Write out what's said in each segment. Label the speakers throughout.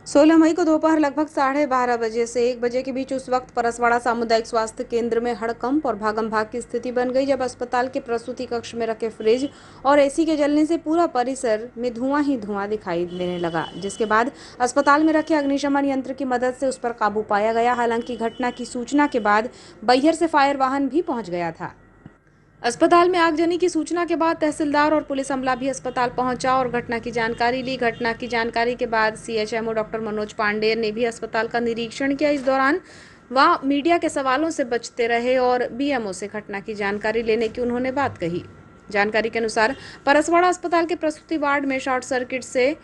Speaker 1: 16 मई को दोपहर लगभग 12:30 बजे से 1 बजे के बीच उस वक्त परसवाड़ा सामुदायिक स्वास्थ्य केंद्र में हड़कंप और भागम भाग की स्थिति बन गई, जब अस्पताल के प्रसूति कक्ष में रखे फ्रिज और एसी के जलने से पूरा परिसर में धुआं ही धुआं दिखाई देने लगा। जिसके बाद अस्पताल में रखे अग्निशमन यंत्र की मदद से उस पर काबू पाया गया। हालांकि घटना की सूचना के बाद बैहर से फायर वाहन भी पहुंच गया था। अस्पताल में आगजनी की सूचना के बाद तहसीलदार और पुलिस अमला भी अस्पताल पहुंचा और घटना की जानकारी ली। घटना की जानकारी के बाद सीएचएमओ डॉक्टर मनोज पांडेय ने भी अस्पताल का निरीक्षण किया। इस दौरान वह मीडिया के सवालों से बचते रहे और बीएमओ से घटना की जानकारी लेने की उन्होंने बात कही। जानकारी के अनुसार परसवाड़ा अस्पताल के प्रसूति वार्ड में शॉर्ट सर्किट से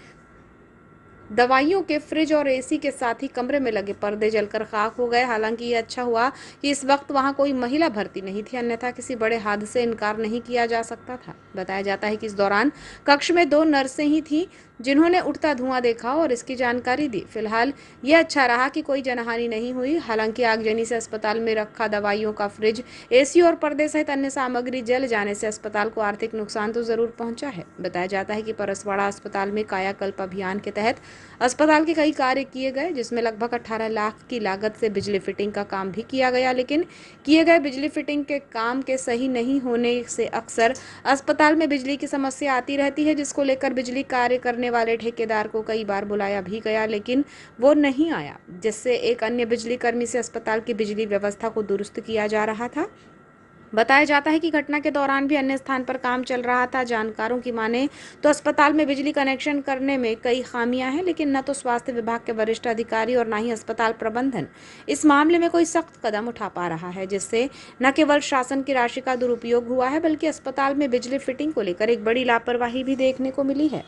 Speaker 1: दवाइयों के फ्रिज और एसी के साथ ही कमरे में लगे पर्दे जलकर खाक हो गए। हालांकि ये अच्छा हुआ कि इस वक्त वहां कोई महिला भर्ती नहीं थी, अन्यथा किसी बड़े हादसे से इनकार नहीं किया जा सकता था। बताया जाता है कि इस दौरान कक्ष में 2 नर्सें ही थीं जिन्होंने उठता धुआं देखा और इसकी जानकारी दी। फिलहाल ये अच्छा रहा कि कोई जनहानि नहीं हुई। हालांकि आगजनी से अस्पताल में रखा दवाइयों का फ्रिज, एसी और पर्दे सहित अन्य सामग्री जल जाने से अस्पताल को आर्थिक नुकसान तो जरूर पहुंचा है। बताया जाता है कि परसवाड़ा अस्पताल में कायाकल्प अभियान के तहत अस्पताल के कई कार्य किए गए, जिसमें लगभग 18 लाख की लागत से बिजली फिटिंग का काम भी किया गया। लेकिन किए गए बिजली फिटिंग के काम के सही नहीं होने से अक्सर अस्पताल में बिजली की समस्या आती रहती है, जिसको लेकर बिजली कार्य करने वाले ठेकेदार को कई बार बुलाया भी गया, लेकिन वो नहीं आया, जिससे एक अन्य बिजली कर्मी से अस्पताल की बिजली व्यवस्था को दुरुस्त किया जा रहा था। बताया जाता है कि घटना के दौरान भी अन्य स्थान पर काम चल रहा था। जानकारों की माने तो अस्पताल में बिजली कनेक्शन करने में कई खामियां हैं, लेकिन न तो स्वास्थ्य विभाग के वरिष्ठ अधिकारी और न ही अस्पताल प्रबंधन इस मामले में कोई सख्त कदम उठा पा रहा है, जिससे न केवल शासन की राशि का दुरुपयोग हुआ है, बल्कि अस्पताल में बिजली फिटिंग को लेकर एक बड़ी लापरवाही भी देखने को मिली है।